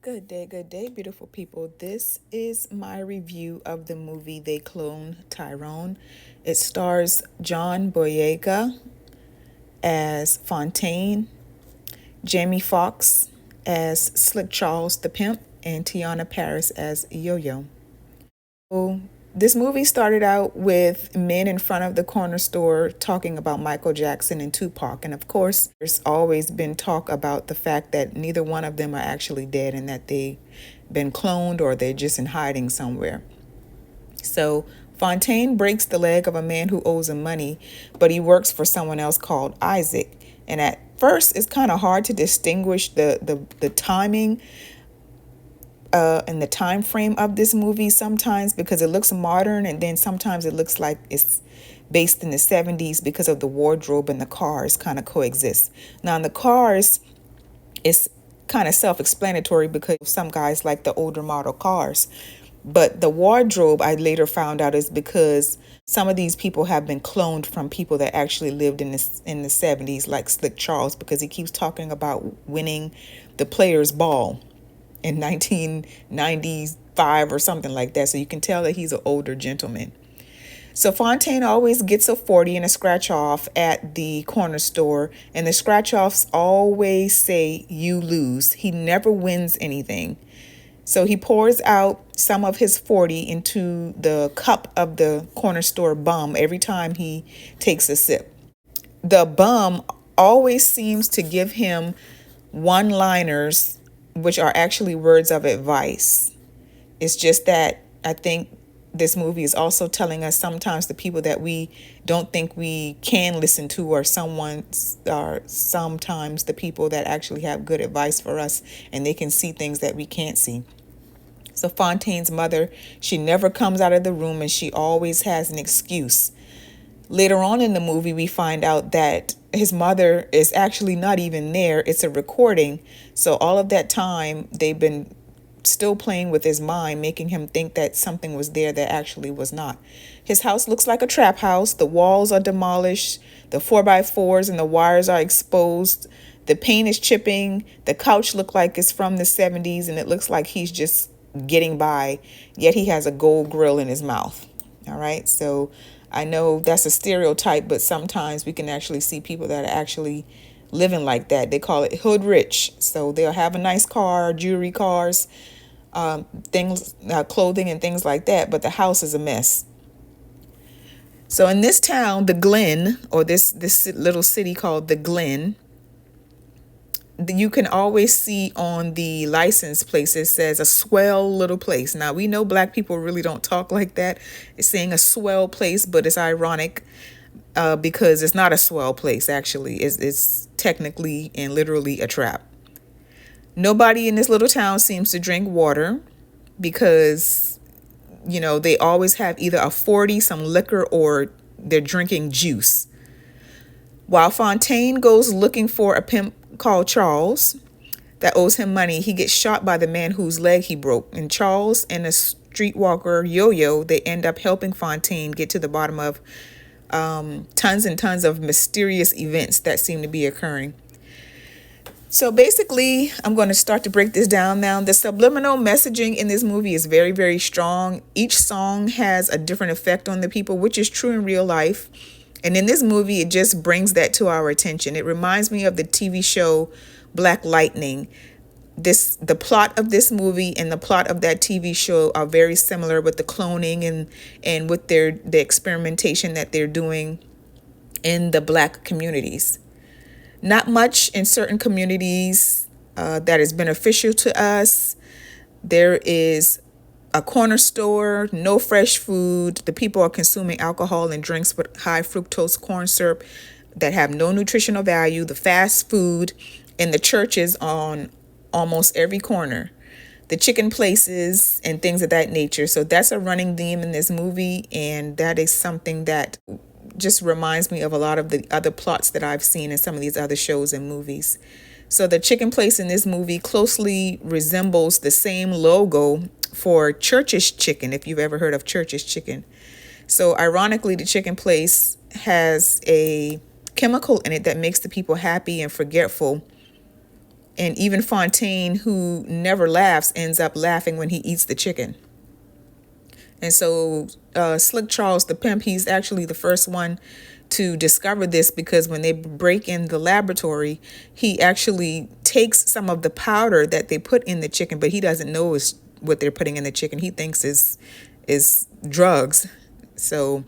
Good day, beautiful people. This is my review of the movie They Clone Tyrone. It stars John Boyega as Fontaine, Jamie Foxx as Slick Charles the Pimp, and Tiana Paris as Yo-Yo. So this movie started out with men in front of the corner store talking about Michael Jackson and Tupac. And of course, there's always been talk about the fact that neither one of them are actually dead and that they've been cloned or they're just in hiding somewhere. So Fontaine breaks the leg of a man who owes him money, but he works for someone else called Isaac. And at first, it's kind of hard to distinguish the timing and the time frame of this movie sometimes because it looks modern, and then sometimes it looks like it's based in the 70s because of the wardrobe and the cars kind of coexist. Now in the cars, it's kind of self-explanatory because some guys like the older model cars. But the wardrobe, I later found out, is because some of these people have been cloned from people that actually lived in the 70s, like Slick Charles, because he keeps talking about winning the Players Ball in 1995 or something like that. So you can tell that he's an older gentleman. So Fontaine always gets a 40 and a scratch off at the corner store. And the scratch offs always say, "You lose." He never wins anything. So he pours out some of his 40 into the cup of the corner store bum every time he takes a sip. The bum always seems to give him one-liners, which are actually words of advice. It's just that I think this movie is also telling us sometimes the people that we don't think we can listen to are sometimes the people that actually have good advice for us, and they can see things that we can't see. So Fontaine's mother, she never comes out of the room and she always has an excuse. Later on in the movie, we find out that his mother is actually not even there. It's a recording. So all of that time, they've been still playing with his mind, making him think that something was there that actually was not. His house looks like a trap house. The walls are demolished. The 4x4s and the wires are exposed. The paint is chipping. The couch looks like it's from the 70s, and it looks like he's just getting by, yet he has a gold grill in his mouth. All right, so I know that's a stereotype, but sometimes we can actually see people that are actually living like that. They call it hood rich. So they'll have a nice car, jewelry, cars, things, clothing and things like that, but the house is a mess. So in this town, the Glen, or this little city called the Glen, you can always see on the license plate, it says a swell little place. Now, we know black people really don't talk like that. It's saying a swell place, but it's ironic because it's not a swell place, actually. It's technically and literally a trap. Nobody in this little town seems to drink water because, they always have either a 40, some liquor, or they're drinking juice. While Fontaine goes looking for a pimp called Charles that owes him money, he gets shot by the man whose leg he broke. And Charles and a streetwalker, Yo-Yo, they end up helping Fontaine get to the bottom of tons and tons of mysterious events that seem to be occurring. So basically, I'm going to start to break this down now. The subliminal messaging in this movie is very, very strong. Each song has a different effect on the people, which is true in real life. And in this movie, it just brings that to our attention. It reminds me of the TV show Black Lightning. The plot of this movie and the plot of that TV show are very similar with the cloning and with the experimentation that they're doing in the black communities. Not much in certain communities that is beneficial to us. There is a corner store, no fresh food. The people are consuming alcohol and drinks with high fructose corn syrup that have no nutritional value. The fast food and the churches on almost every corner. The chicken places and things of that nature. So that's a running theme in this movie. And that is something that just reminds me of a lot of the other plots that I've seen in some of these other shows and movies. So the chicken place in this movie closely resembles the same logo for Church's Chicken, if you've ever heard of Church's Chicken. So ironically, the chicken place has a chemical in it that makes the people happy and forgetful And even Fontaine, who never laughs, ends up laughing when he eats the chicken. And so Slick Charles, the pimp, he's actually the first one to discover this, because when they break in the laboratory, he actually takes some of the powder that they put in the chicken, but he doesn't know is what they're putting in the chicken. He thinks is drugs. So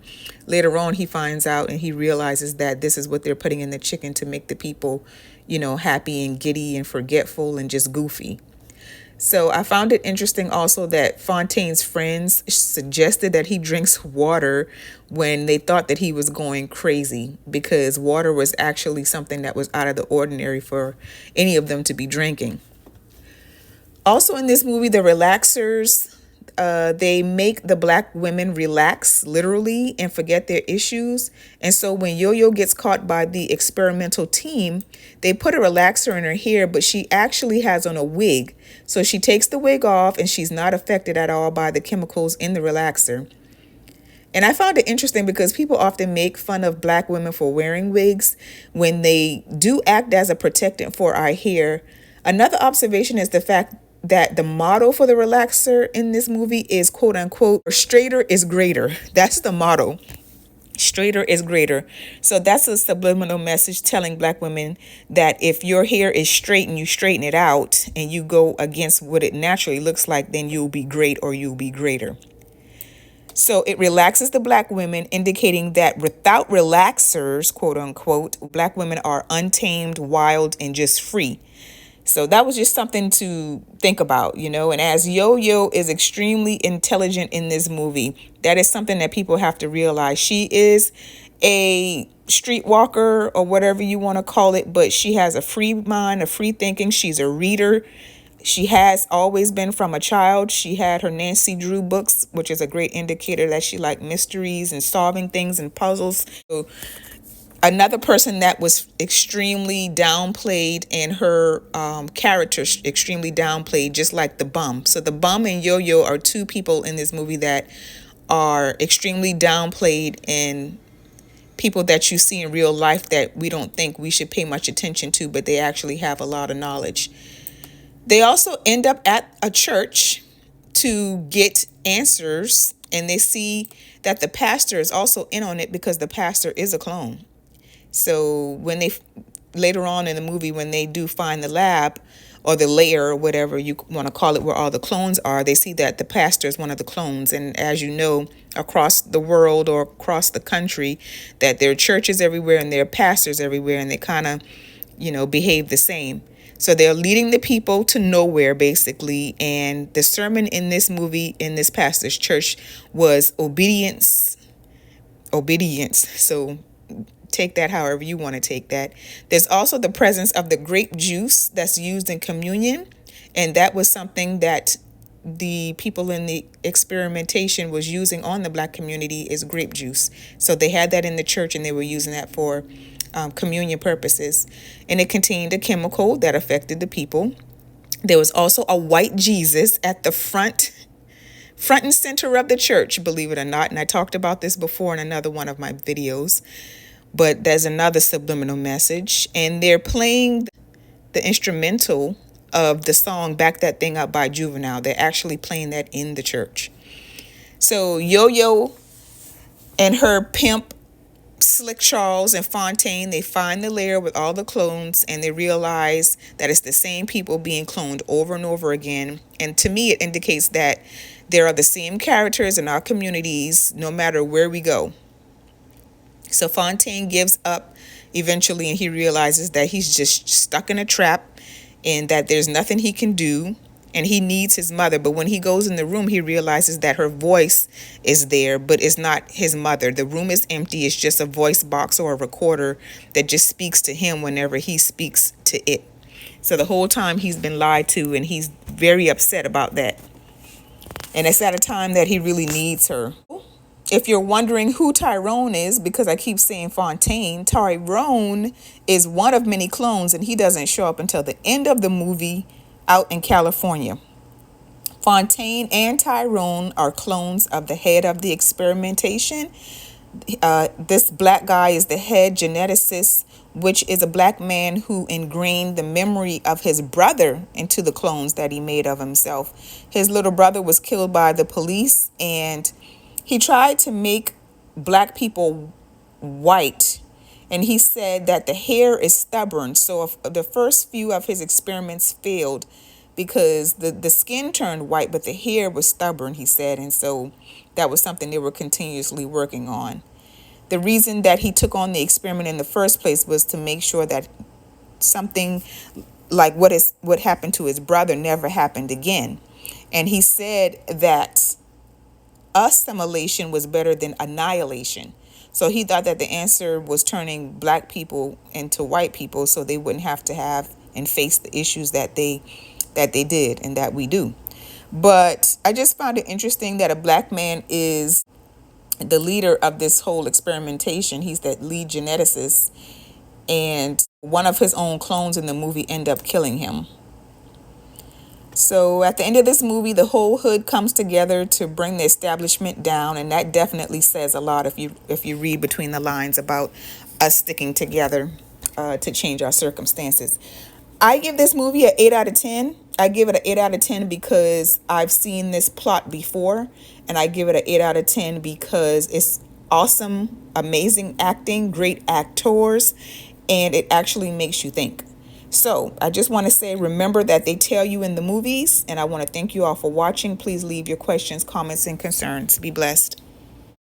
later on, he finds out and he realizes that this is what they're putting in the chicken to make the people, happy and giddy and forgetful and just goofy. So I found it interesting also that Fontaine's friends suggested that he drinks water when they thought that he was going crazy, because water was actually something that was out of the ordinary for any of them to be drinking. Also in this movie, the relaxers, they make the black women relax literally and forget their issues. And so when Yo-Yo gets caught by the experimental team, they put a relaxer in her hair, but she actually has on a wig. So she takes the wig off and she's not affected at all by the chemicals in the relaxer. And I found it interesting because people often make fun of black women for wearing wigs when they do act as a protectant for our hair. Another observation is the fact that the motto for the relaxer in this movie is, quote unquote, straighter is greater. That's the motto. Straighter is greater. So that's a subliminal message telling black women that if your hair is straight and you straighten it out and you go against what it naturally looks like, then you'll be great or you'll be greater. So it relaxes the black women, indicating that without relaxers, quote unquote, black women are untamed, wild, and just free. So that was just something to think about, And as Yo-Yo is extremely intelligent in this movie, that is something that people have to realize. She is a streetwalker or whatever you want to call it, but she has a free mind, a free thinking. She's a reader. She has always been from a child. She had her Nancy Drew books, which is a great indicator that she liked mysteries and solving things and puzzles. So another person that was extremely downplayed, and her character extremely downplayed, just like the bum. So the bum and Yo-Yo are two people in this movie that are extremely downplayed, and people that you see in real life that we don't think we should pay much attention to, but they actually have a lot of knowledge. They also end up at a church to get answers, and they see that the pastor is also in on it because the pastor is a clone. So when they later on in the movie, when they do find the lab or the lair or whatever you want to call it, where all the clones are, they see that the pastor is one of the clones. And as you know, across the world or across the country, that there are churches everywhere and there are pastors everywhere, and they kind of, behave the same. So they're leading the people to nowhere, basically. And the sermon in this movie, in this pastor's church, was obedience. Obedience. So take that however you want to take that. There's also the presence of the grape juice that's used in communion. And that was something that the people in the experimentation was using on the black community, is grape juice. So they had that in the church and they were using that for communion purposes. And it contained a chemical that affected the people. There was also a white Jesus at the front and center of the church, believe it or not. And I talked about this before in another one of my videos. But there's another subliminal message. And they're playing the instrumental of the song Back That Thing Up by Juvenile. They're actually playing that in the church. So Yo-Yo and her pimp, Slick Charles and Fontaine, they find the lair with all the clones, and they realize that it's the same people being cloned over and over again. And to me, it indicates that there are the same characters in our communities no matter where we go. So Fontaine gives up eventually, and he realizes that he's just stuck in a trap and that there's nothing he can do, and he needs his mother. But when he goes in the room, he realizes that her voice is there, but it's not his mother. The room is empty. It's just a voice box or a recorder that just speaks to him whenever he speaks to it. So the whole time he's been lied to, and he's very upset about that. And it's at a time that he really needs her. If you're wondering who Tyrone is, because I keep saying Fontaine, Tyrone is one of many clones, and he doesn't show up until the end of the movie out in California. Fontaine and Tyrone are clones of the head of the experimentation, This black guy is the head geneticist, which is a black man who ingrained the memory of his brother into the clones that he made of himself. His little brother was killed by the police, and he tried to make black people white. And he said that the hair is stubborn. So if the first few of his experiments failed because the skin turned white, but the hair was stubborn, he said. And so that was something they were continuously working on. The reason that he took on the experiment in the first place was to make sure that something like what happened to his brother never happened again. And he said that assimilation was better than annihilation. So he thought that the answer was turning black people into white people so they wouldn't have to have and face the issues that they did and that we do. But I just found it interesting that a black man is the leader of this whole experimentation. He's that lead geneticist, and one of his own clones in the movie end up killing him. So at the end of this movie, the whole hood comes together to bring the establishment down, and that definitely says a lot if you read between the lines about us sticking together to change our circumstances. I give this movie an 8 out of 10. I give it an 8 out of 10 because I've seen this plot before, and I give it an 8 out of 10 because it's awesome, amazing acting, great actors, and it actually makes you think. So I just want to say, remember that they tell you in the movies, and I want to thank you all for watching. Please leave your questions, comments, and concerns. Be blessed.